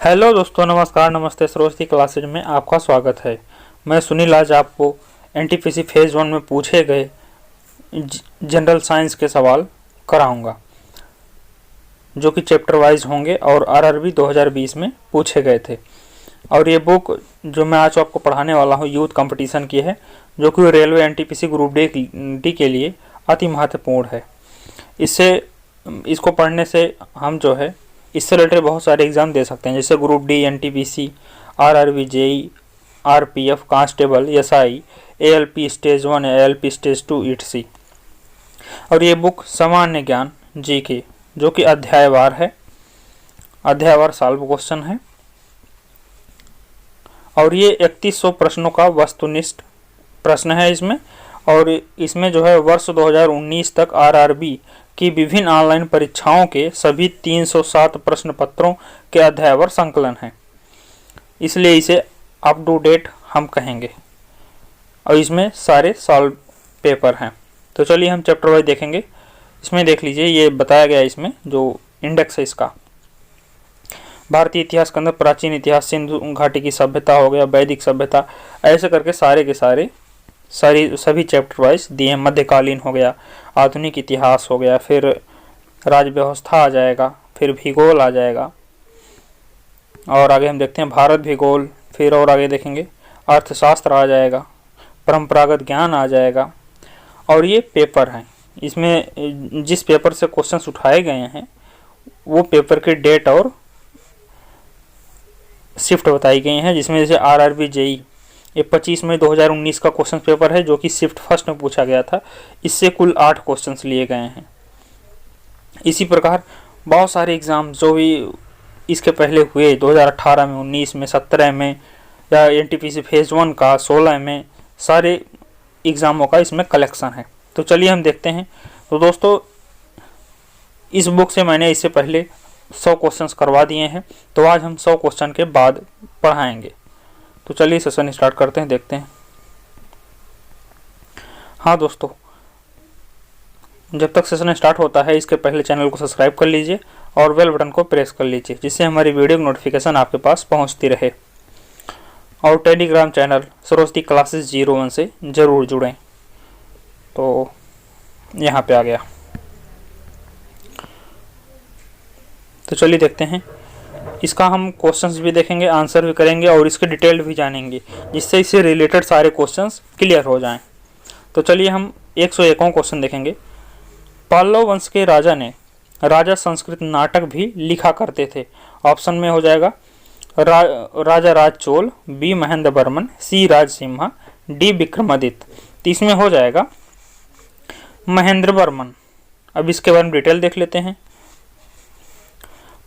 Hello दोस्तों, नमस्कार, नमस्ते। सरस्वती क्लासेज में आपका स्वागत है। मैं सुनील आज आपको एनटीपीसी फेज़ 1 में पूछे गए जनरल साइंस के सवाल कराऊंगा जो कि चैप्टर वाइज होंगे और आरआरबी 2020 में पूछे गए थे। और ये बुक जो मैं आज आपको पढ़ाने वाला हूँ यूथ कंपटीशन की है, जो कि रेलवे एनटीपीसी ग्रुप डी के लिए अति महत्वपूर्ण है। इसको पढ़ने से हम जो है इससे रिलेटेड बहुत सारे एग्ज़ाम दे सकते हैं, जैसे group D, NTPC, RRB, JE, RPF, constable, SI, ALP stage 1, ALP stage 2, etc. और ये बुक सामान्य ज्ञान जीके जो कि अध्यायवार है, अध्यायवार सॉल्व क्वेश्चन है। और ये 3100 प्रश्नों का वस्तुनिष्ठ प्रश्न है इसमें। और इसमें जो है वर्ष 2019 तक आरआरबी की विभिन्न ऑनलाइन परीक्षाओं के सभी 307 प्रश्न पत्रों के अध्यायवार संकलन है, इसलिए इसे अप टू डेट हम कहेंगे। और इसमें सारे सॉल्व पेपर हैं। तो चलिए हम चैप्टर वाइज देखेंगे। इसमें देख लीजिए, ये बताया गया है इसमें जो इंडेक्स है इसका। भारतीय इतिहास के अंदर प्राचीन इतिहास, सिंधु घाटी की सभ्यता हो गया, वैदिक सभ्यता, ऐसे करके सारे के सारे सभी चैप्टर वाइज दिए हैं। मध्यकालीन हो गया, आधुनिक इतिहास हो गया, फिर राज व्यवस्था आ जाएगा, फिर भूगोल आ जाएगा, और आगे हम देखते हैं भारत भूगोल, फिर और आगे देखेंगे अर्थशास्त्र आ जाएगा, परंपरागत ज्ञान आ जाएगा। और ये पेपर हैं, इसमें जिस पेपर से क्वेश्चंस उठाए गए हैं वो पेपर की डेट और शिफ्ट बताई गई हैं, जिसमें जैसे आरआरबी जेई ये 25 मई 2019 का क्वेश्चन पेपर है जो कि शिफ्ट फर्स्ट में पूछा गया था। इससे कुल 8 क्वेश्चंस लिए गए हैं। इसी प्रकार बहुत सारे एग्ज़ाम जो भी इसके पहले हुए 2018 में, 19 में, 17 में, या एनटीपीसी फेज़ 1 का 16 में, सारे एग्ज़ामों का इसमें कलेक्शन है। तो चलिए हम देखते हैं। तो दोस्तों, इस बुक से मैंने इससे पहले 100 क्वेश्चंस करवा दिए हैं, तो आज हम 100 क्वेश्चन के बाद पढ़ाएंगे। तो चलिए सेशन स्टार्ट करते हैं, देखते हैं। हाँ दोस्तों, जब तक सेशन स्टार्ट होता है इसके पहले चैनल को सब्सक्राइब कर लीजिए और बेल बटन को प्रेस कर लीजिए, जिससे हमारी वीडियो की नोटिफिकेशन आपके पास पहुंचती रहे। और टेलीग्राम चैनल सरस्वती क्लासेस 01 से ज़रूर जुड़ें। तो यहाँ पे आ गया। तो चलिए देखते हैं। इसका हम क्वेश्चंस भी देखेंगे, आंसर भी करेंगे और इसके डिटेल भी जानेंगे, जिससे इससे रिलेटेड सारे क्वेश्चंस क्लियर हो जाएं। तो चलिए हम 101वां क्वेश्चन देखेंगे। पल्लव वंश के राजा ने राजा संस्कृत नाटक भी लिखा करते थे। ऑप्शन में हो जाएगा राजा राज चोल, बी महेंद्र वर्मन, सी राज सिम्हा, डी विक्रमादित्य। तो इसमें हो जाएगा महेंद्र वर्मन। अब इसके बारे में डिटेल देख लेते हैं।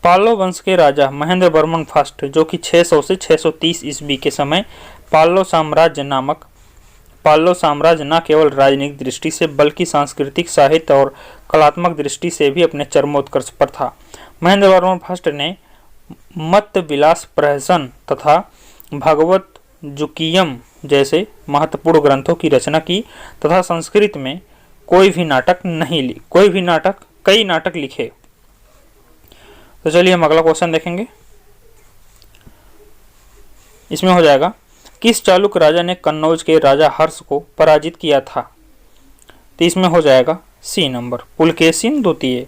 पल्लव वंश के राजा महेंद्र वर्मन फर्स्ट, जो कि 600 से 630 ईस्वी के समय पल्लव साम्राज्य न केवल राजनीतिक दृष्टि से बल्कि सांस्कृतिक, साहित्य और कलात्मक दृष्टि से भी अपने चरमोत्कर्ष पर था। महेंद्र वर्मन फर्स्ट ने मत्त विलास प्रहसन तथा भगवत जुकियम जैसे महत्वपूर्ण ग्रंथों की रचना की तथा संस्कृत में कई नाटक लिखे। तो चलिए हम अगला क्वेश्चन देखेंगे। इसमें हो जाएगा किस चालुक्य राजा ने कन्नौज के राजा हर्ष को पराजित किया था। तो इसमें हो जाएगा सी नंबर, पुलकेशिन द्वितीय।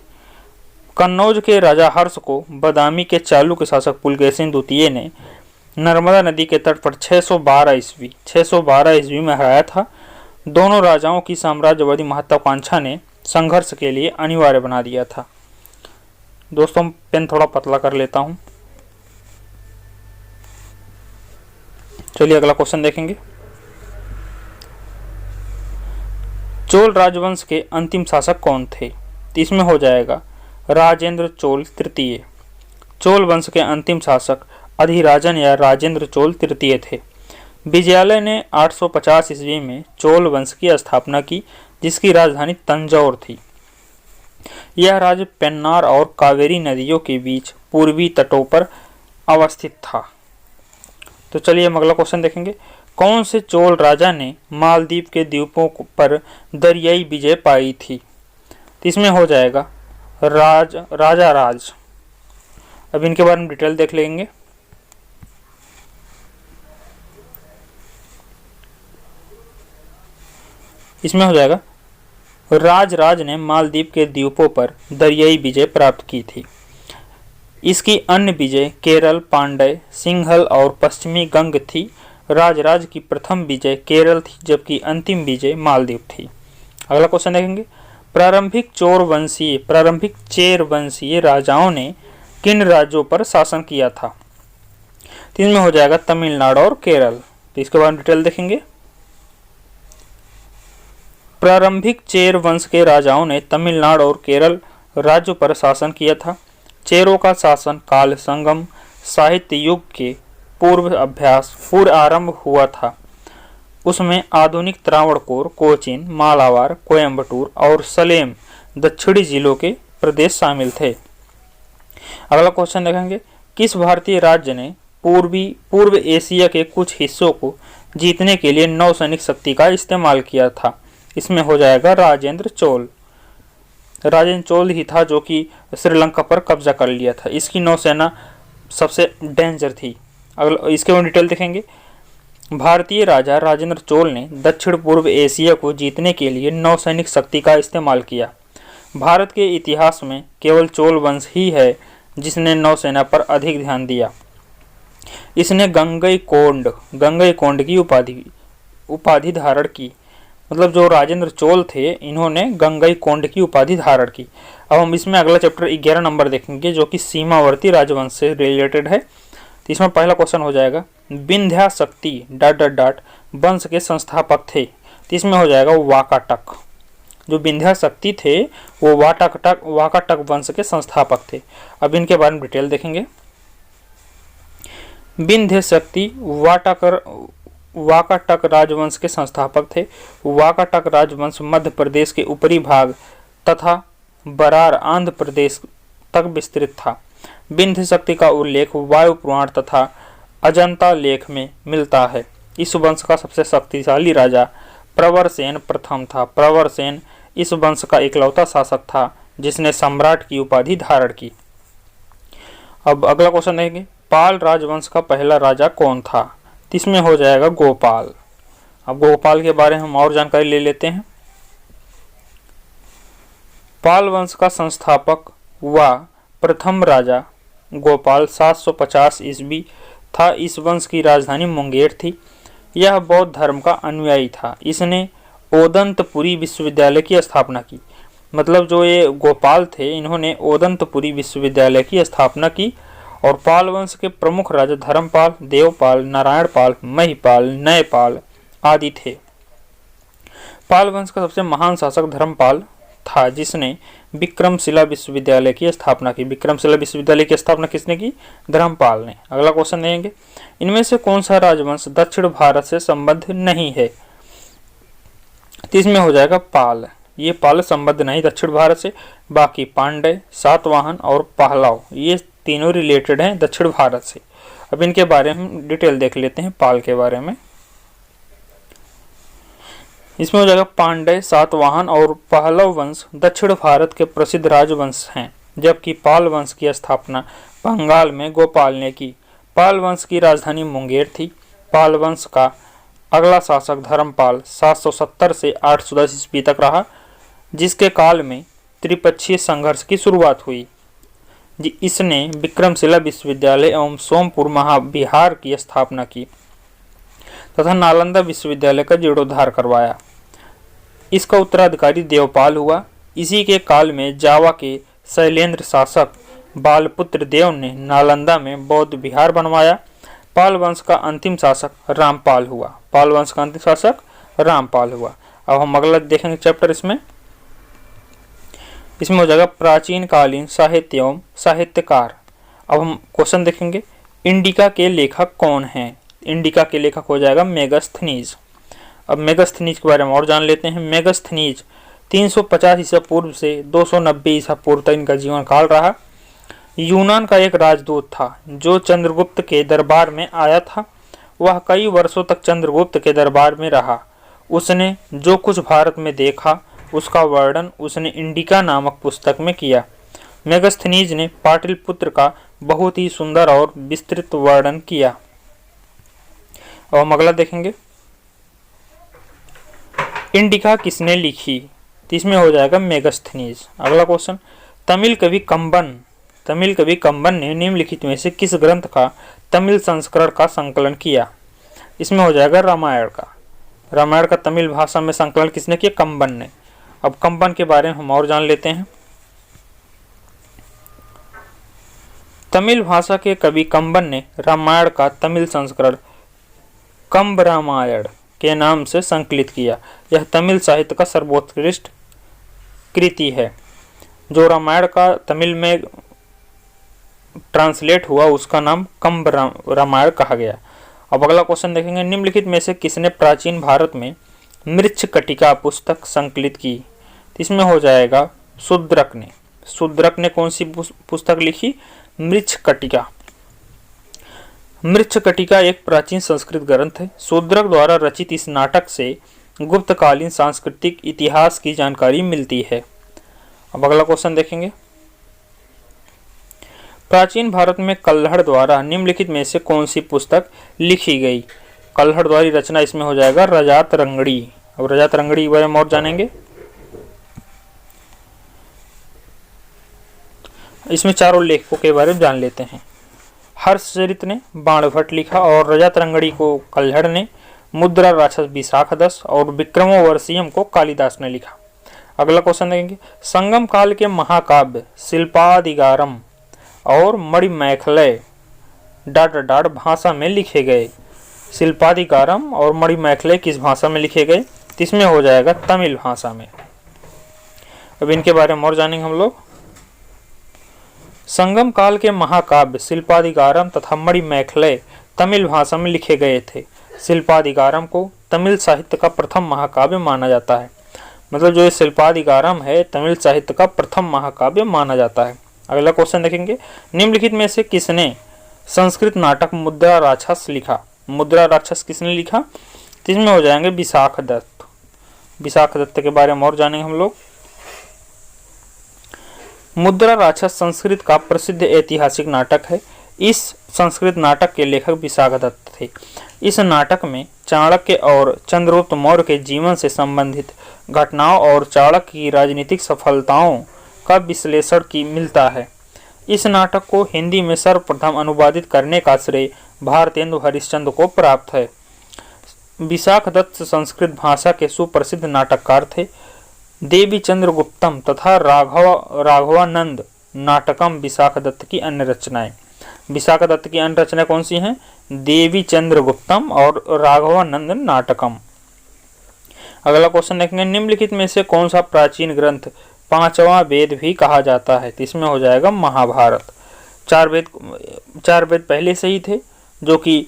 कन्नौज के राजा हर्ष को बादामी के चालुक्य शासक पुलकेशिन द्वितीय ने नर्मदा नदी के तट पर 612 ईस्वी में हराया था। दोनों राजाओं की साम्राज्यवादी महत्वाकांक्षा ने संघर्ष के लिए अनिवार्य बना दिया था। दोस्तों, पेन थोड़ा पतला कर लेता हूं। चलिए अगला क्वेश्चन देखेंगे। चोल राजवंश के अंतिम शासक कौन थे। इसमें हो जाएगा राजेंद्र चोल तृतीय। चोल वंश के अंतिम शासक अधिराजन या राजेंद्र चोल तृतीय थे। विजयालय ने 850 ईस्वी में चोल वंश की स्थापना की, जिसकी राजधानी तंजौर थी। यह राज्य पेन्नार और कावेरी नदियों के बीच पूर्वी तटों पर अवस्थित था। तो चलिए हम अगला क्वेश्चन देखेंगे। कौन से चोल राजा ने मालदीव के द्वीपों पर दरियाई विजय पाई थी। तो इसमें हो जाएगा राजा राज। अब इनके बारे में डिटेल देख लेंगे। इसमें हो जाएगा राजराज ने मालदीव के द्वीपों पर दरियाई विजय प्राप्त की थी। इसकी अन्य विजय केरल, पांड्य, सिंहल और पश्चिमी गंग थी। राजराज की प्रथम विजय केरल थी, जबकि अंतिम विजय मालदीव थी। अगला क्वेश्चन देखेंगे, प्रारंभिक चेर वंशीय राजाओं ने किन राज्यों पर शासन किया था? तो इसमें हो जाएगा तमिलनाडु और केरल। तो इसके बाद डिटेल देखेंगे। प्रारंभिक चेर वंश के राजाओं ने तमिलनाडु और केरल राज्यों पर शासन किया था। चेरों का शासन काल संगम साहित्य युग के पूर्व आरंभ हुआ था। उसमें आधुनिक त्रावणकोर, कोचीन, मालाबार, कोयम्बटूर और सलेम दक्षिणी जिलों के प्रदेश शामिल थे। अगला क्वेश्चन देखेंगे, किस भारतीय राज्य ने पूर्व एशिया के कुछ हिस्सों को जीतने के लिए नौसैनिक शक्ति का इस्तेमाल किया था? इसमें हो जाएगा राजेंद्र चोल। राजेंद्र चोल ही था जो कि श्रीलंका पर कब्जा कर लिया था। इसकी नौसेना सबसे डेंजर थी। अगला इसके बाद डिटेल देखेंगे। भारतीय राजा राजेंद्र चोल ने दक्षिण पूर्व एशिया को जीतने के लिए नौसैनिक शक्ति का इस्तेमाल किया। भारत के इतिहास में केवल चोल वंश ही है जिसने नौसेना पर अधिक ध्यान दिया। इसने गंगईकोंड की उपाधि धारण की। मतलब जो राजेंद्र चोल थे, इन्होंने गंगईकोंड की उपाधि धारण की। अब हम इसमें अगला चैप्टर 11 नंबर देखेंगे जो कि सीमावर्ती राजवंश से रिलेटेड है। तो इसमें पहला क्वेश्चन हो जाएगा, विंध्याशक्ति ... वंश के संस्थापक थे। तो इसमें हो जाएगा वाकाटक। जो विंध्याशक्ति थे वो वाकाटक वंश के संस्थापक थे। अब इनके बारे में डिटेल देखेंगे। विंध्यशक्ति वाकाटक राजवंश के संस्थापक थे। वाकाटक राजवंश मध्य प्रदेश के ऊपरी भाग तथा बरार आंध्र प्रदेश तक विस्तृत था। विंध्य शक्ति का उल्लेख वायु पुराण तथा अजंता लेख में मिलता है। इस वंश का सबसे शक्तिशाली राजा प्रवरसेन प्रथम था। प्रवरसेन इस वंश का इकलौता शासक था जिसने सम्राट की उपाधि धारण की। अब अगला क्वेश्चन देखेंगे, पाल राजवंश का पहला राजा कौन था? इसमें हो जाएगा गोपाल। अब गोपाल के बारे में हम और जानकारी ले लेते हैं। पाल वंश का संस्थापक व प्रथम राजा गोपाल 750 ईस्वी था। इस वंश की राजधानी मुंगेर थी। यह बौद्ध धर्म का अनुयायी था। इसने ओदंतपुरी विश्वविद्यालय की स्थापना की। मतलब जो ये गोपाल थे, इन्होंने ओदंतपुरी विश्वविद्यालय की स्थापना की। और पाल वंश के प्रमुख राजा धर्मपाल, देवपाल, नारायणपाल, महिपाल, नयपाल आदि थे। पाल वंश का सबसे महान शासक धर्मपाल था जिसने विक्रमशिला विश्वविद्यालय की स्थापना की। विक्रमशिला विश्वविद्यालय की स्थापना किसने की? धर्मपाल ने। अगला क्वेश्चन देंगे, इनमें से कौन सा राजवंश दक्षिण भारत से संबद्ध नहीं है? तो इसमें हो जाएगा पाल। ये पाल संबद्ध नहीं दक्षिण भारत से। बाकी पांड्य, सातवाहन और पहलव ये तीनों रिलेटेड हैं दक्षिण भारत से। अब इनके बारे में हम डिटेल देख लेते हैं पाल के बारे में। इसमें हो जाएगा पांड्य, सातवाहन और पहलव वंश दक्षिण भारत के प्रसिद्ध राजवंश हैं, जबकि पाल वंश की स्थापना बंगाल में गोपाल ने की। पाल वंश की राजधानी मुंगेर थी। पाल वंश का अगला शासक धर्मपाल 770 से 810 ईस्वी तक रहा, जिसके काल में त्रिपक्षीय संघर्ष की शुरुआत हुई। इसने विक्रमशिला विश्वविद्यालय एवं सोमपुर महाविहार की स्थापना की तथा नालंदा विश्वविद्यालय का जीर्णोद्धार करवाया। इसका उत्तराधिकारी देवपाल हुआ। इसी के काल में जावा के शैलेंद्र शासक बालपुत्र देव ने नालंदा में बौद्ध विहार बनवाया। पाल वंश का अंतिम शासक रामपाल हुआ। पाल वंश का अंतिम शासक रामपाल हुआ। अब हम अगला देखेंगे चैप्टर इसमें हो जाएगा प्राचीन कालीन साहित्य एवं साहित्यकार। अब हम क्वेश्चन देखेंगे, इंडिका के लेखक कौन हैं? इंडिका के लेखक हो जाएगा मेगस्थनीज। अब मेगस्थनीज के बारे में और जान लेते हैं। मेगस्थनीज 350 ईसा पूर्व से 290 ईसा पूर्व तक इनका जीवन काल रहा। यूनान का एक राजदूत था जो चंद्रगुप्त के दरबार में आया था। वह कई वर्षों तक चंद्रगुप्त के दरबार में रहा। उसने जो कुछ भारत में देखा उसका वर्णन उसने इंडिका नामक पुस्तक में किया। मेगस्थनीज ने पाटलिपुत्र का बहुत ही सुंदर और विस्तृत वर्णन किया। और हम अगला देखेंगे, इंडिका किसने लिखी? तो इसमें हो जाएगा मेगास्थनीज। अगला क्वेश्चन, तमिल कवि कंबन ने निम्नलिखित में से किस ग्रंथ का तमिल संस्करण का संकलन किया? इसमें हो जाएगा रामायण का। रामायण का तमिल भाषा में संकलन किसने किया? कंबन ने। अब कंबन के बारे में हम और जान लेते हैं। तमिल भाषा के कवि कंबन ने रामायण का तमिल संस्करण कंब रामायण के नाम से संकलित किया। यह तमिल साहित्य का सर्वोत्कृष्ट कृति है। जो रामायण का तमिल में ट्रांसलेट हुआ उसका नाम कंब रामायण कहा गया। अब अगला क्वेश्चन देखेंगे, निम्नलिखित में से किसने प्राचीन भारत में मृच्छकटिका पुस्तक संकलित की? इसमें हो जाएगा शूद्रक ने। शूद्रक ने कौन सी पुस्तक लिखी? मृच्छकटिका। मृच्छकटिका एक प्राचीन संस्कृत ग्रंथ है। शूद्रक द्वारा रचित इस नाटक से गुप्तकालीन सांस्कृतिक इतिहास की जानकारी मिलती है। अब अगला क्वेश्चन देखेंगे, प्राचीन भारत में कल्हड़ द्वारा निम्नलिखित में से कौन सी पुस्तक लिखी गई? कल्हड़ द्वारा रचना इसमें हो जाएगा रजात रंगड़ी। अब रजात रंगड़ी के बारे में और जानेंगे। इसमें चारों लेखकों के बारे में जान लेते हैं। हर्षचरित ने बाणभट्ट लिखा और रजात रंगड़ी को कल्हड़ ने, मुद्रा राक्षस विशाखदत्त और विक्रमोर्वशीयम को कालिदास ने लिखा। अगला क्वेश्चन देखेंगे, संगम काल के महाकाव्य शिल्पादिगारम और मणिमेखलय डाट भाषा में लिखे गए। शिल्पादिगारम और मणिमेखलय किस भाषा में लिखे गए? इसमें हो जाएगा तमिल भाषा में। अब इनके बारे में और जानेंगे हम लोग। संगम काल के महाकाव्य शिल्पादिगारम तथा मणिमेखलय तमिल भाषा में लिखे गए थे। शिल्पादिगारम को तमिल साहित्य का प्रथम महाकाव्य माना जाता है। मतलब जो ये शिल्पादिगारम है तमिल साहित्य का प्रथम महाकाव्य माना जाता है। अगला क्वेश्चन देखेंगे, निम्नलिखित में से किसने संस्कृत नाटक मुद्रा राक्षस लिखा? मुद्रा राक्षस किसने लिखा? इसमें हो जाएंगे विशाखदत्त। विशाखदत्त के बारे में और जानेंगे हम लोग। मुद्रा राक्षस संस्कृत का प्रसिद्ध ऐतिहासिक नाटक है। इस संस्कृत नाटक के लेखक विशाखदत्त थे। इस नाटक में चाणक्य और चंद्रगुप्त मौर्य के जीवन से संबंधित घटनाओं और चाणक्य की राजनीतिक सफलताओं का विश्लेषण की मिलता है। इस नाटक को हिंदी में सर्वप्रथम अनुवादित करने का श्रेय भारतेंदु हरिश्चंद्र को प्राप्त है। विशाखदत्त संस्कृत भाषा के सुप्रसिद्ध नाटककार थे। देवी चंद्रगुप्तम तथा राघवानंद नाटकम विशाखदत्त की अन्य रचनाएं। विशाखदत्त की अन्य रचनाएं कौन सी हैं? देवी चंद्रगुप्तम और राघवानंद नाटकम। अगला क्वेश्चन देखेंगे, निम्नलिखित में से कौन सा प्राचीन ग्रंथ पांचवा वेद भी कहा जाता है? तो इसमें हो जाएगा महाभारत। चार वेद पहले से ही थे, जो कि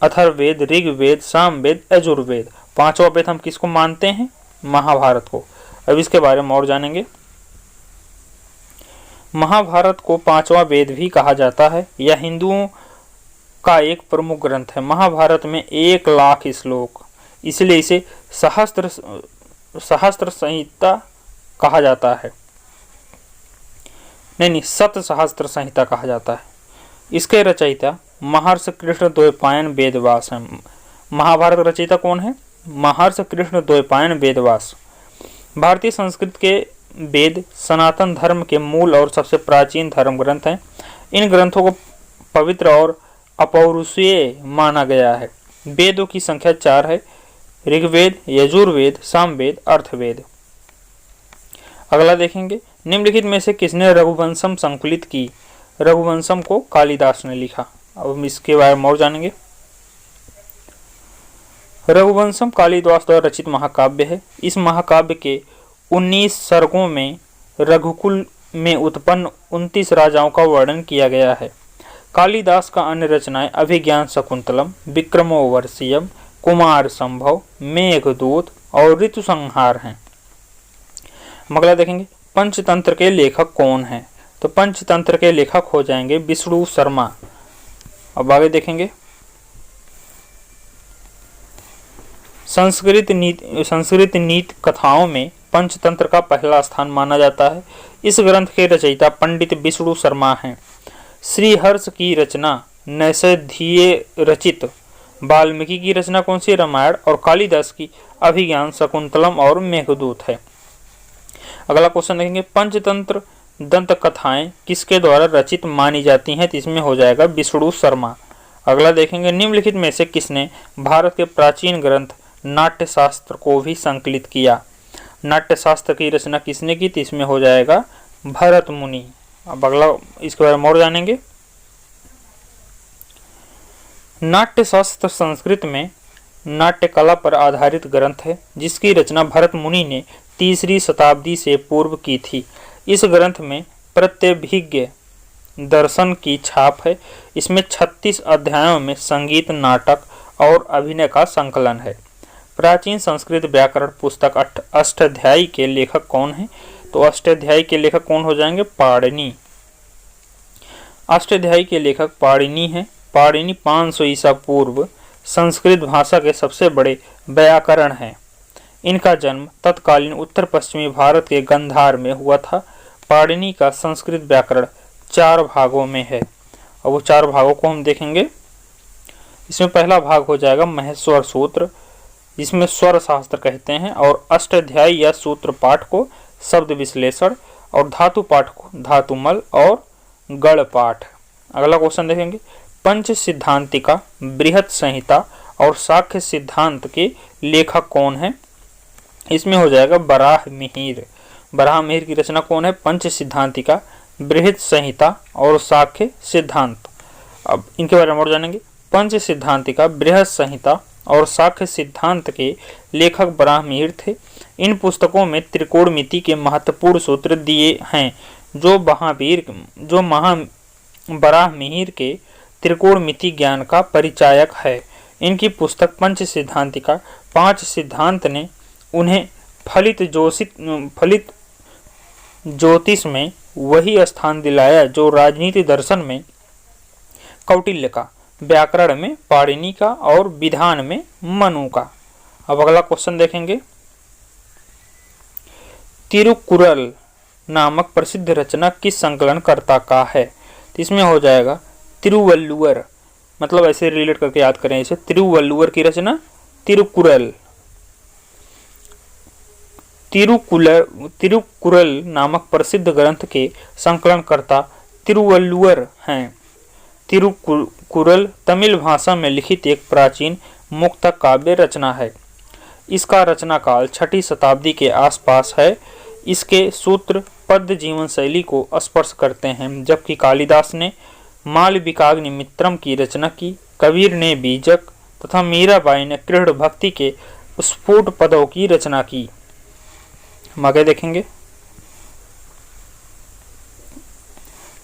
अथर्ववेद, ऋग्वेद, सामवेद, यजुर्वेद। पांचवा वेद हम किसको मानते हैं? महाभारत को। अब इसके बारे में और जानेंगे। महाभारत को पांचवा वेद भी कहा जाता है। यह हिंदुओं का एक प्रमुख ग्रंथ है। महाभारत में 1,00,000 श्लोक, इसलिए इसे सहस्त्र संहिता कहा जाता है। नहीं, सत सहस्त्र संहिता कहा जाता है। इसके रचयिता महर्षि कृष्ण द्वैपायन वेदव्यास हैं। महाभारत रचयिता कौन है? महर्षि कृष्ण द्वैपायन वेदव्यास। भारतीय संस्कृत के वेद सनातन धर्म के मूल और सबसे प्राचीन धर्म ग्रंथ हैं। इन ग्रंथों को पवित्र और अपौरुषीय माना गया है। वेदों की संख्या 4 है: ऋग्वेद, यजुर्वेद, सामवेद, अर्थवेद। अगला देखेंगे, निम्नलिखित में से किसने रघुवंशम संकलित की? रघुवंशम को कालिदास ने लिखा। अब हम इसके बारे में और जानेंगे। रघुवंशम कालिदास द्वारा रचित महाकाव्य है। इस महाकाव्य के 19 सर्गों में रघुकुल में उत्पन्न 29 राजाओं का वर्णन किया गया है। कालिदास का अन्य रचनाएं अभिज्ञान शकुंतलम, विक्रमोर्वशीयम, कुमार संभव, मेघदूत और ऋतु संहार हैं। अगला देखेंगे, पंचतंत्र के लेखक कौन हैं? तो पंचतंत्र के लेखक हो जाएंगे विष्णु शर्मा। अब आगे देखेंगे, संस्कृत नीति कथाओं में पंचतंत्र का पहला स्थान माना जाता है। इस ग्रंथ के रचयिता पंडित विष्णु शर्मा हैं। श्रीहर्ष की रचना नैषधीय रचित वाल्मीकि की रचना कौन सी? रामायण। और कालिदास की अभिज्ञान शकुंतलम और मेघदूत है। अगला क्वेश्चन देखेंगे, पंचतंत्र दंत कथाएं किसके द्वारा रचित मानी जाती हैं? तो इसमें हो जाएगा विष्णु शर्मा। अगला देखेंगे, निम्नलिखित में से किसने भारत के प्राचीन ग्रंथ नाट्य शास्त्र को भी संकलित किया? नाट्य शास्त्र की रचना किसने की? तो इसमें हो जाएगा भरत मुनि। अब अगला इसके बारे में और जानेंगे। नाट्य शास्त्र संस्कृत में नाट्य कला पर आधारित ग्रंथ है जिसकी रचना भरत मुनि ने 3री शताब्दी से पूर्व की थी। इस ग्रंथ में प्रत्यभिज्ञ दर्शन की छाप है। इसमें 36 अध्यायों में संगीत, नाटक और अभिनय का संकलन है। प्राचीन संस्कृत व्याकरण पुस्तक अष्टाध्यायी के लेखक कौन है? तो अष्टाध्यायी के लेखक कौन हो जाएंगे? पाणिनि। अष्टाध्यायी के लेखक पाणिनि हैं। पाणिनि 500 ईसा पूर्व संस्कृत भाषा के सबसे बड़े व्याकरण हैं। इनका जन्म तत्कालीन उत्तर पश्चिमी भारत के गांधार में हुआ था। पाणिनि का संस्कृत व्याकरण 4 भागों में है और वो 4 भागों को हम देखेंगे। इसमें पहला भाग हो जाएगा महेश्वर सूत्र, जिसमें स्वर शास्त्र कहते हैं, और अष्टाध्यायी या सूत्र पाठ को शब्द विश्लेषण, और धातु पाठ को धातुमल और गण पाठ। अगला क्वेश्चन देखेंगे, पंच सिद्धांतिका, बृहत संहिता और साक्ष्य सिद्धांत के लेखक कौन है? इसमें हो जाएगा बराहमिहिर। बराहमिहिर की रचना कौन है? पंच सिद्धांतिका, बृहत संहिता और साक्ष्य सिद्धांत। अब इनके बारे में और जानेंगे। पंच सिद्धांतिका, बृहत संहिता और साक्ष्य सिद्धांत के लेखक बराहमिहिर थे। इन पुस्तकों में त्रिकोणमिति के महत्वपूर्ण सूत्र दिए हैं जो बराहमिहिर के त्रिकोणमिति ज्ञान का परिचायक है। इनकी पुस्तक पंच सिद्धांतिका 5 सिद्धांत ने उन्हें फलित ज्योतिष में वही स्थान दिलाया जो राजनीति दर्शन में कौटिल्य का, व्याकरण में पाणिनि का और विधान में मनु का। अब अगला क्वेश्चन देखेंगे, तिरुकुरल नामक प्रसिद्ध रचना किस संकलनकर्ता का है? तो इसमें हो जाएगा तिरुवल्लुवर। मतलब ऐसे रिलेट करके याद करें इसे। तिरुवल्लुवर की रचना तिरुकुरल। तिरुकुरल नामक प्रसिद्ध ग्रंथ के संकलनकर्ता तिरुवल्लुवर हैं। तिरुकुरल तमिल भाषा में लिखित एक प्राचीन मुक्तक काव्य रचना है। इसका रचना काल 6ठी शताब्दी के आसपास है। इसके सूत्र पद्य जीवन शैली को स्पर्श करते हैं, जबकि कालिदास ने मालविकाग्निमित्रम की रचना की, कबीर ने बीजक तथा मीराबाई ने कृष्ण भक्ति के स्फुट पदों की रचना की। आगे देखेंगे,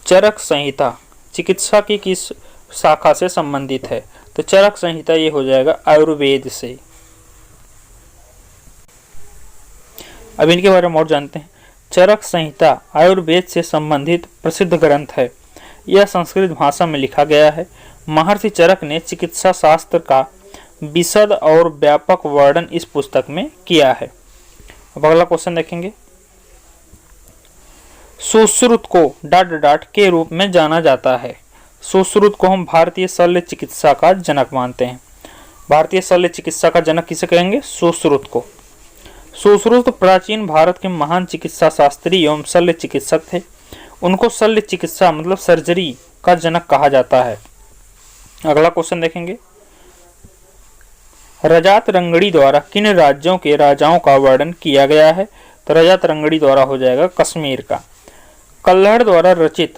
चरक संहिता चिकित्सा की किस शाखा से संबंधित है? तो चरक संहिता ये हो जाएगा आयुर्वेद से। अब इनके बारे में और जानते हैं। चरक संहिता आयुर्वेद से संबंधित प्रसिद्ध ग्रंथ है। यह संस्कृत भाषा में लिखा गया है। महर्षि चरक ने चिकित्सा शास्त्र का विशद और व्यापक वर्णन इस पुस्तक में किया है। अब अगला क्वेश्चन देखेंगे, सुश्रुत को ... के रूप में जाना जाता है। सुश्रुत को हम भारतीय शल्य चिकित्सा का जनक मानते हैं। भारतीय शल्य चिकित्सा का जनक किसे कहेंगे? सुश्रुत को। सुश्रुत प्राचीन भारत के महान चिकित्सा शास्त्री एवं शल्य चिकित्सक थे। उनको शल्य चिकित्सा मतलब सर्जरी का जनक कहा जाता है। अगला क्वेश्चन देखेंगे, रजात रंगड़ी द्वारा किन राज्यों के राजाओं का वर्णन किया गया है? तो रजात रंगड़ी द्वारा हो जाएगा कश्मीर का। कल्हड़ द्वारा रचित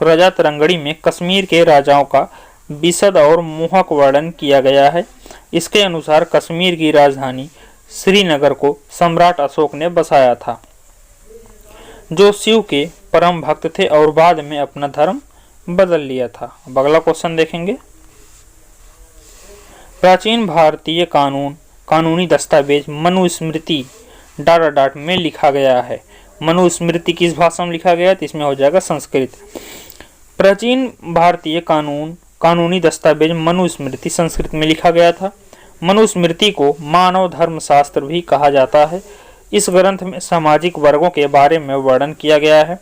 रजात रंगड़ी में कश्मीर के राजाओं का विशद और मोहक वर्णन किया गया है। इसके अनुसार कश्मीर की राजधानी श्रीनगर को सम्राट अशोक ने बसाया था, जो शिव के परम भक्त थे और बाद में अपना धर्म बदल लिया था। अब अगला क्वेश्चन देखेंगे, प्राचीन भारतीय कानूनी दस्तावेज मनुस्मृति ... में लिखा गया है। मनुस्मृति किस भाषा में लिखा गया है? तो इसमें हो जाएगा संस्कृत। प्राचीन भारतीय कानूनी दस्तावेज मनुस्मृति संस्कृत में लिखा गया था। मनुस्मृति को मानव धर्म शास्त्र भी कहा जाता है। इस ग्रंथ में सामाजिक वर्गों के बारे में वर्णन किया गया है।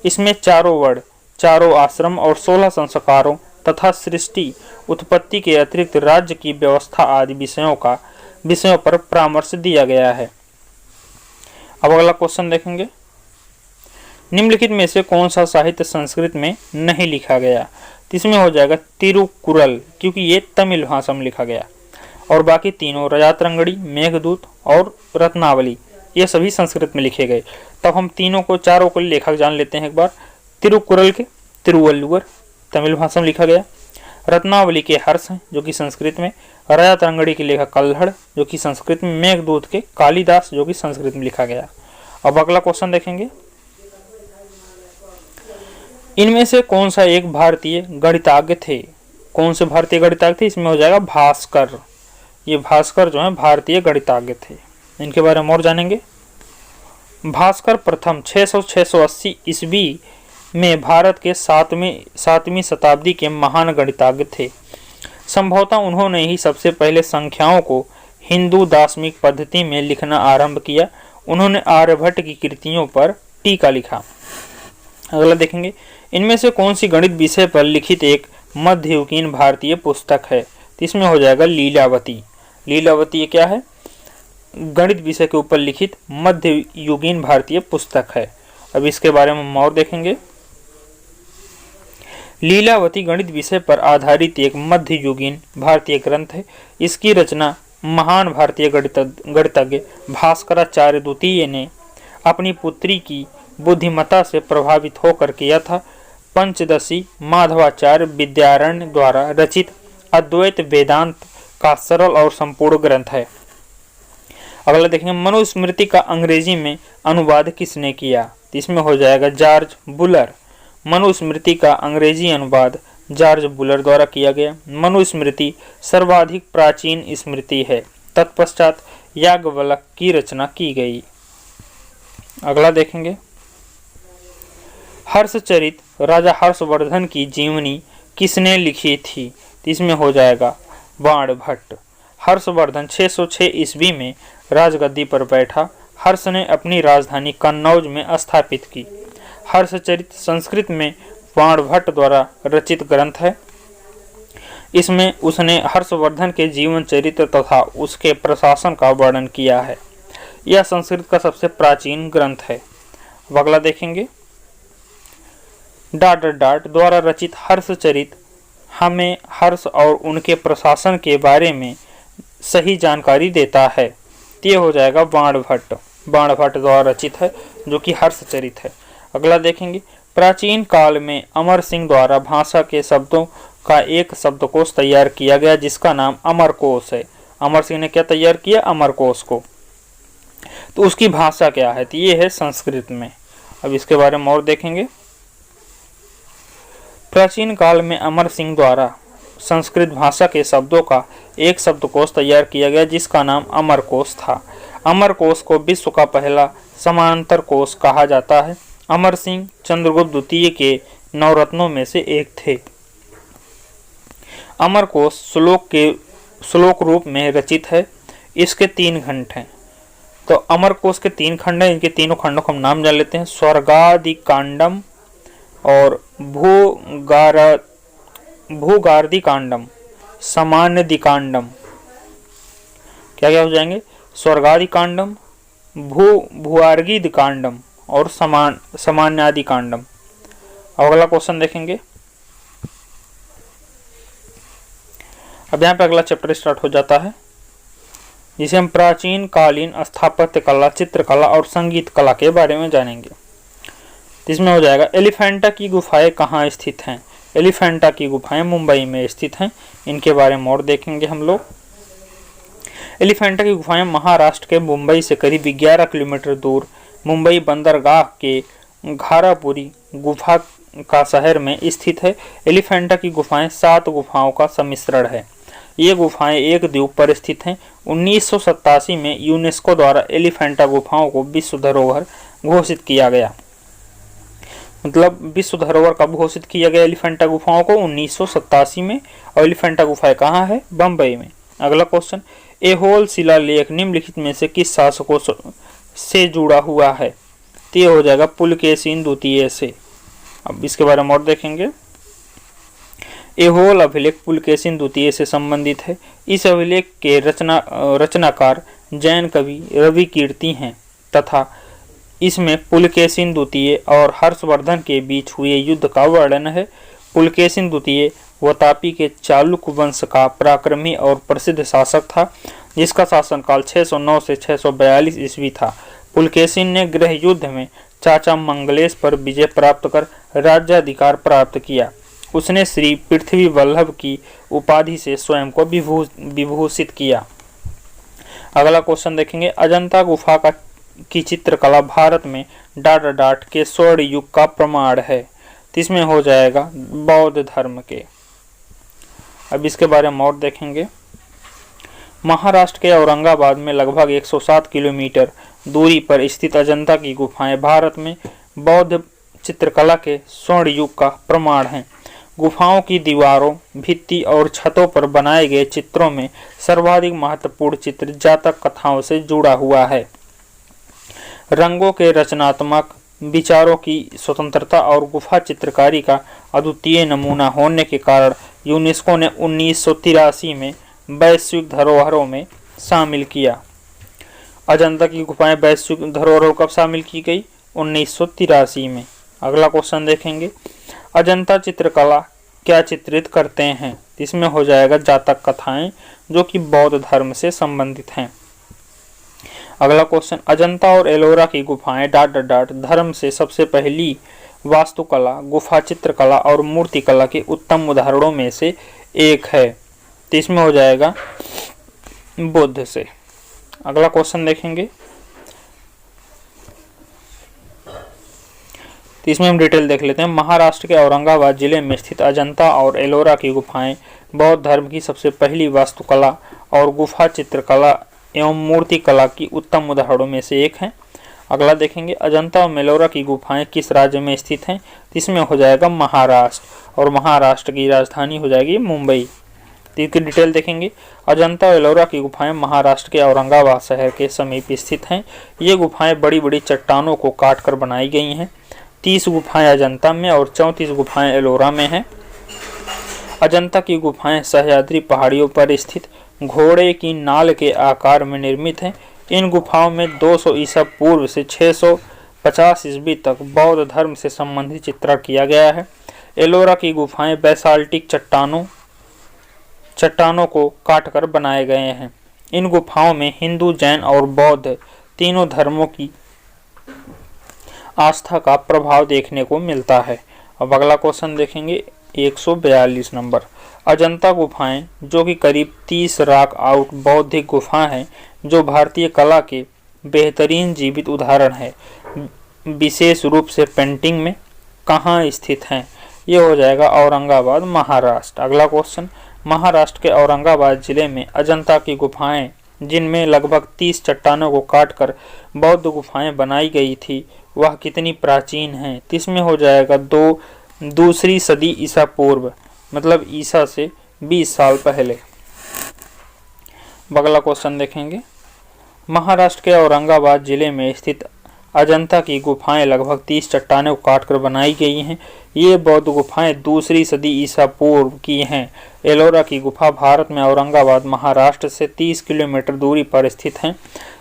इसमें 4 वर्ण, 4 आश्रम और 16 संस्कारों तथा सृष्टि उत्पत्ति के अतिरिक्त राज्य की व्यवस्था आदि विषयों पर परामर्श दिया गया है। अब अगला क्वेश्चन देखेंगे, निम्नलिखित में से कौन सा साहित्य संस्कृत में नहीं लिखा गया? तो इसमें हो जाएगा तिरुकुरल, क्योंकि ये तमिल भाषा में लिखा गया, और बाकी तीनों रजातरंगड़ी, मेघदूत और रत्नावली ये सभी संस्कृत में लिखे गए। तब हम चारों को लेखक जान लेते हैं एक बार। तिरुकुरल के तिरुवल्लुवर तमिल भाषा में लिखा गया, रत्नावली के हर्ष हैं जो कि संस्कृत में, रजातरंगड़ी के लेखक कल्हड़ जो कि संस्कृत में, मेघदूत के कालिदास जो कि संस्कृत में लिखा गया। अब अगला क्वेश्चन देखेंगे, इनमें से कौन सा एक भारतीय गणितज्ञ थे? कौन से भारतीय गणितज्ञ थे? इसमें हो जाएगा भास्कर। ये भास्कर जो है भारतीय गणितज्ञ थे। इनके बारे में और जानेंगे। भास्कर प्रथम 600-680 ईस्वी में भारत के सातवीं शताब्दी के महान गणितज्ञ थे। संभवतः उन्होंने ही सबसे पहले संख्याओं को हिंदू दार्शनिक पद्धति में लिखना आरंभ किया। उन्होंने आर्यभट्ट की कृतियों पर टीका लिखा। अगला देखेंगे, इनमें से कौन सी गणित विषय पर लिखित एक मध्ययुगीन भारतीय पुस्तक है? तो इसमें हो जाएगा लीलावती। लीलावती क्या है? गणित विषय के ऊपर लिखित मध्ययुगीन भारतीय पुस्तक है। अब इसके बारे में हम और देखेंगे। लीलावती गणित विषय पर आधारित एक मध्ययुगीन भारतीय ग्रंथ है। इसकी रचना महान भारतीय गणितज्ञ भास्कराचार्य द्वितीय ने अपनी पुत्री की बुद्धिमत्ता से प्रभावित होकर किया था। पंचदशी माधवाचार्य विद्यारण्य द्वारा रचित अद्वैत वेदांत का सरल और संपूर्ण ग्रंथ है। अगला देखेंगे, मनुस्मृति का अंग्रेजी में अनुवाद किसने किया? इसमें हो जाएगा जॉर्ज बुलर। मनुस्मृति का अंग्रेजी अनुवाद जॉर्ज बुलर द्वारा किया गया। मनुस्मृति सर्वाधिक प्राचीन स्मृति है। तत्पश्चात याज्ञवल्क्य की रचना की गई। अगला देखेंगे, हर्षचरित राजा हर्षवर्धन की जीवनी किसने लिखी थी? इसमें हो जाएगा बाणभट्ट। हर्षवर्धन 606 ईस्वी में राजगद्दी पर बैठा। हर्ष ने अपनी राजधानी कन्नौज में स्थापित की। हर्षचरित संस्कृत में बाणभट्ट द्वारा रचित ग्रंथ है। इसमें उसने हर्षवर्धन के जीवन चरित्र तथा उसके प्रशासन का वर्णन किया है। यह संस्कृत का सबसे प्राचीन ग्रंथ है। अगला देखेंगे, डाट द्वारा रचित हर्षचरित हमें हर्ष और उनके प्रशासन के बारे में सही जानकारी देता है। ये हो जाएगा बाणभट्ट द्वारा रचित है जो कि हर्षचरित है। अगला देखेंगे, प्राचीन काल में अमर सिंह द्वारा भाषा के शब्दों का एक शब्दकोश तैयार किया गया जिसका नाम अमरकोश है। अमर सिंह ने क्या तैयार किया? अमरकोश को। तो उसकी भाषा क्या है? तो ये है संस्कृत में। अब इसके बारे में और देखेंगे। प्राचीन काल में अमर सिंह द्वारा संस्कृत भाषा के शब्दों का एक शब्दकोश तैयार किया गया जिसका नाम अमरकोश था। अमरकोश को विश्व का पहला समानांतर कोश कहा जाता है। अमर सिंह चंद्रगुप्त द्वितीय के नवरत्नों में से एक थे। अमरकोश श्लोक रूप में रचित है। इसके 3 खंड हैं। तो अमरकोश के 3 खंड हैं। इनके तीनों खंडों को हम नाम जान लेते हैं। स्वर्गादि कांडम और भूगार्दी कांडम, सामान्य कांडम। क्या क्या हो जाएंगे? स्वर्गादि कांडम, भूआर्गी कांडम और सामान्यादि कांडम। अगला क्वेश्चन देखेंगे। अब यहाँ पे अगला चैप्टर स्टार्ट हो जाता है जिसे हम प्राचीन कालीन स्थापत्य कला, चित्रकला और संगीत कला के बारे में जानेंगे। इसमें हो जाएगा, एलिफेंटा की गुफाएं कहाँ स्थित हैं? एलिफेंटा की गुफाएं मुंबई में स्थित हैं। इनके बारे में और देखेंगे हम लोग। एलिफेंटा की गुफाएं महाराष्ट्र के मुंबई से करीब 11 किलोमीटर दूर मुंबई बंदरगाह के घारापुरी गुफा का शहर में स्थित है। एलिफेंटा की गुफाएं 7 गुफाओं का सम्मिश्रण है। ये गुफाएं एक द्वीप पर स्थित हैं। 1987 में यूनेस्को द्वारा एलिफेंटा गुफाओं को विश्व धरोहर घोषित किया गया। मतलब विश्व धरोहर कब घोषित किया गया एलिफेंटा गुफाओं को? 1987 में। और एलिफेंटा गुफाएं कहाँ है? बम्बई में। अगला क्वेश्चन, एहोल शिलालेख निम्नलिखित में से किस शासकों से जुड़ा हुआ है? तो ये हो जाएगा पुलकेशिन द्वितीय से। अब इसके बारे में और देखेंगे। ऐहोल अभिलेख पुलकेशिन द्वितीय से संबंधित है। इस अभिलेख के रचनाकार जैन कवि रवि कीर्ति हैं तथा इसमें पुलकेशिन द्वितीय और हर्षवर्धन के बीच हुए युद्ध का वर्णन है। पुलकेशिन द्वितीय वातापी के चालुक्य वंश का पराक्रमी और प्रसिद्ध शासक था, जिसका शासनकाल 609 से 642 ईस्वी था। पुलकेशिन ने गृह युद्ध में चाचा मंगलेश पर विजय प्राप्त कर राज्याधिकार प्राप्त किया। उसने श्री पृथ्वी वल्लभ की उपाधि से स्वयं को विभूषित किया। अगला क्वेश्चन देखेंगे, अजंता गुफा की चित्रकला भारत में डाट के स्वर्ण युग का प्रमाण है। तो इसमें हो जाएगा बौद्ध धर्म के। अब इसके बारे में और देखेंगे। महाराष्ट्र के औरंगाबाद में लगभग 107 किलोमीटर दूरी पर स्थित अजंता की गुफाएं भारत में बौद्ध चित्रकला के स्वर्ण युग का प्रमाण हैं। गुफाओं की दीवारों, भित्ति और छतों पर बनाए गए चित्रों में सर्वाधिक महत्वपूर्ण चित्र जातक कथाओं से जुड़ा हुआ है। रंगों के रचनात्मक विचारों की स्वतंत्रता और गुफा चित्रकारी का अद्वितीय नमूना होने के कारण यूनेस्को ने 1983 में वैश्विक धरोहरों में शामिल किया। अजंता की गुफाएं वैश्विक धरोहरों कब शामिल की गई? 1983 में। अगला क्वेश्चन देखेंगे, अजंता चित्रकला क्या चित्रित करते हैं? इसमें हो जाएगा जातक कथाएं, जो कि बौद्ध धर्म से संबंधित हैं। अगला क्वेश्चन, अजंता और एलोरा की गुफाएं धर्म से सबसे पहली वास्तुकला, गुफा चित्रकला और मूर्तिकला के उत्तम उदाहरणों में से एक है। तो इसमें हो जाएगा बुद्ध से। अगला क्वेश्चन देखेंगे, तो इसमें हम डिटेल देख लेते हैं। महाराष्ट्र के औरंगाबाद जिले में स्थित अजंता और एलोरा की गुफाएं बौद्ध धर्म की सबसे पहली वास्तुकला और गुफा चित्रकला एवं मूर्ति कला की उत्तम उदाहरणों में से एक है। अगला देखेंगे, अजंता और एलोरा की गुफाएं किस राज्य में स्थित हैं? इसमें हो जाएगा महाराष्ट्र, और महाराष्ट्र की राजधानी हो जाएगी मुंबई। इसकी डिटेल देखेंगे। अजंता और एलोरा की गुफाएं महाराष्ट्र के औरंगाबाद शहर के समीप स्थित हैं। ये गुफाएं बड़ी बड़ी चट्टानों को काट कर बनाई गई हैं। 30 गुफाएं अजंता में और 34 गुफाएं एलोरा में हैं। अजंता की गुफाएं सह्याद्री पहाड़ियों पर स्थित घोड़े की नाल के आकार में निर्मित हैं। इन गुफाओं में 200 ईसा पूर्व से 650 ईस्वी तक बौद्ध धर्म से संबंधित चित्रण किया गया है। एलोरा की गुफाएं बेसाल्टिक चट्टानों को काटकर बनाए गए हैं। इन गुफाओं में हिंदू, जैन और बौद्ध तीनों धर्मों की आस्था का प्रभाव देखने को मिलता है। अब अगला क्वेश्चन देखेंगे, 142 नंबर। अजंता गुफाएं, जो कि करीब 30 रॉक आउट बौद्धिक गुफा हैं, जो भारतीय कला के बेहतरीन जीवित उदाहरण है, विशेष रूप से पेंटिंग में कहाँ स्थित हैं? ये हो जाएगा औरंगाबाद, महाराष्ट्र। अगला क्वेश्चन, महाराष्ट्र के औरंगाबाद जिले में अजंता की गुफाएं, जिनमें लगभग 30 चट्टानों को काटकर बौद्ध गुफाएं बनाई गई थी, वह कितनी प्राचीन हैं? इसमें हो जाएगा दूसरी सदी ईसा पूर्व, मतलब ईसा से 20 साल पहले। अगला क्वेश्चन देखेंगे, महाराष्ट्र के औरंगाबाद जिले में स्थित अजंता की गुफाएं लगभग 30 चट्टानों को काटकर बनाई गई हैं। ये बौद्ध गुफाएं दूसरी सदी ईसा पूर्व की हैं। एलोरा की गुफा भारत में औरंगाबाद, महाराष्ट्र से 30 किलोमीटर दूरी पर स्थित हैं।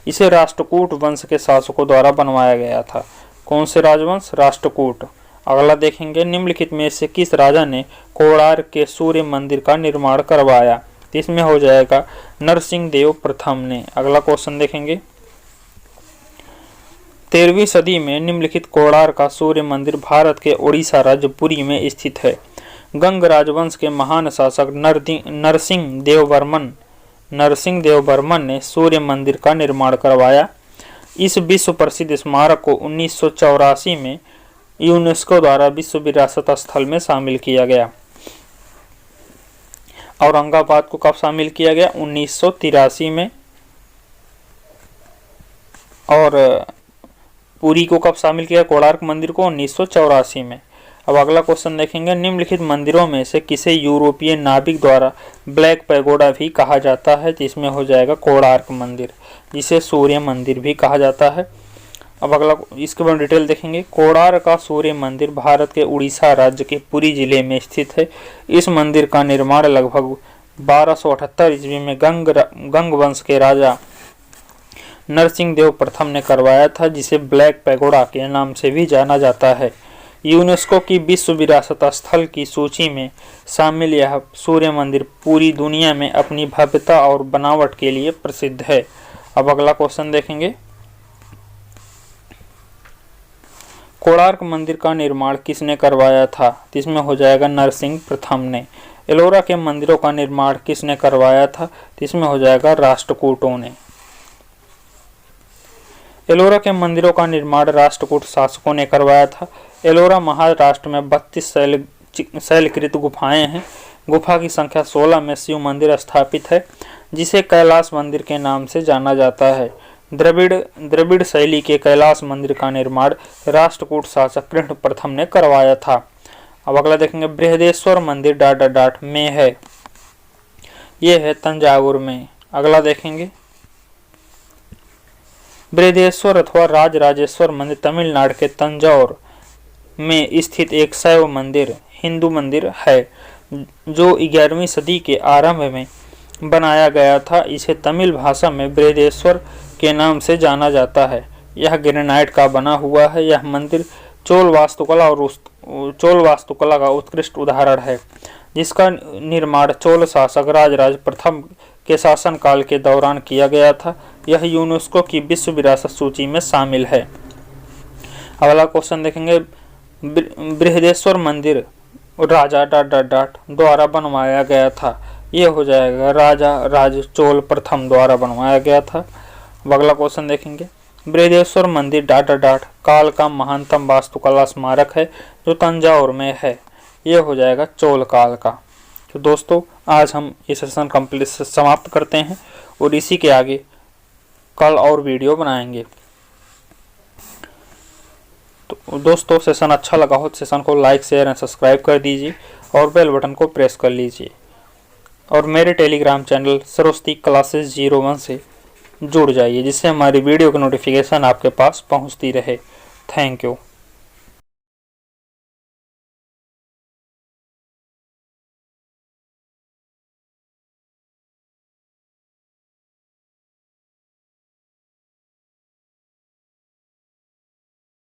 इसे राष्ट्रकूट वंश के शासकों द्वारा बनवाया गया था। कौन से राजवंश? राष्ट्रकूट। अगला देखेंगे, निम्नलिखित में से किस राजा ने कोणार्क के सूर्य मंदिर का निर्माण करवाया? इसमें हो जाएगा नरसिंह देव प्रथम ने। अगला क्वेश्चन देखेंगे, 13वीं सदी में निम्नलिखित कोणार्क का सूर्य मंदिर भारत के ओडिशा राज्य पुरी में स्थित है। गंग राजवंश के महान शासक नरसिंह देव वर्मन ने सूर्य मंदिर का निर्माण करवाया। इस विश्व प्रसिद्ध स्मारक को 1984 में यूनेस्को द्वारा विश्व विरासत स्थल में शामिल किया गया। औरंगाबाद को कब शामिल किया गया? 1983 में। और पुरी को कब शामिल किया? कोणार्क मंदिर को 1984 में। अब अगला क्वेश्चन देखेंगे, निम्नलिखित मंदिरों में से किसे यूरोपीय नाविक द्वारा ब्लैक पैगोडा भी कहा जाता है? तो इसमें हो जाएगा कोणार्क मंदिर, जिसे सूर्य मंदिर भी कहा जाता है। अब अगला इसके बाद डिटेल देखेंगे। कोणार्क का सूर्य मंदिर भारत के उड़ीसा राज्य के पुरी जिले में स्थित है। इस मंदिर का निर्माण लगभग 1278 ईस्वी में गंग वंश के राजा नरसिंह देव प्रथम ने करवाया था, जिसे ब्लैक पैगोडा के नाम से भी जाना जाता है। यूनेस्को की विश्व विरासत स्थल की सूची में शामिल यह सूर्य मंदिर पूरी दुनिया में अपनी भव्यता और बनावट के लिए प्रसिद्ध है। अब अगला क्वेश्चन देखेंगे। कोणार्क मंदिर का निर्माण किसने करवाया था? इसमें हो जाएगा नरसिंह प्रथम ने। एलोरा के मंदिरों का निर्माण किसने करवाया था? इसमें हो जाएगा राष्ट्रकूटों ने। एलोरा के मंदिरों का निर्माण राष्ट्रकूट शासकों ने करवाया था। एलोरा महाराष्ट्र में 32 शैलकृत गुफाएं हैं। गुफा की संख्या 16 में शिव मंदिर स्थापित है, जिसे कैलाश मंदिर के नाम से जाना जाता है। द्रविड़ शैली के कैलाश मंदिर का निर्माण राष्ट्रकूट शासक कृष्ण प्रथम ने करवाया था। अब अगला देखेंगे। बृहदेश्वर मंदिर डाट में है। ये है तंजावुर में। अगला देखेंगे। बृहदेश्वर अथवा राजराजेश्वर मंदिर तमिलनाडु के तंजौर में स्थित एक शैव मंदिर हिंदू मंदिर है, जो 11वीं सदी के आरंभ में बनाया गया था। इसे तमिल भाषा में बृहदेश्वर के नाम से जाना जाता है। यह ग्रेनाइट का बना हुआ है। यह मंदिर चोल वास्तुकला का उत्कृष्ट उदाहरण है, जिसका निर्माण चोल शासक राजराज प्रथम के शासनकाल के दौरान किया गया था। यह यूनेस्को की विश्व विरासत सूची में शामिल है। अगला क्वेश्चन देखेंगे। बृहदेश्वर मंदिर राजा द्वारा बनवाया गया था। ये हो जाएगा राजा राज चोल प्रथम द्वारा बनवाया गया था। अगला क्वेश्चन देखेंगे। बृहदेश्वर मंदिर काल का महानतम वास्तुकला स्मारक है, जो तंजावुर में है। ये हो जाएगा चोल काल का। तो दोस्तों, आज हम ये सेशन कंप्लीट समाप्त करते हैं और इसी के आगे कल और वीडियो बनाएंगे। तो दोस्तों, सेशन अच्छा लगा हो तो सेशन को लाइक शेयर एंड सब्सक्राइब कर दीजिए और बेल बटन को प्रेस कर लीजिए और मेरे टेलीग्राम चैनल सरस्वती क्लासेस 01 से जुड़ जाइए, जिससे हमारी वीडियो की नोटिफिकेशन आपके पास पहुंचती रहे। Thank you.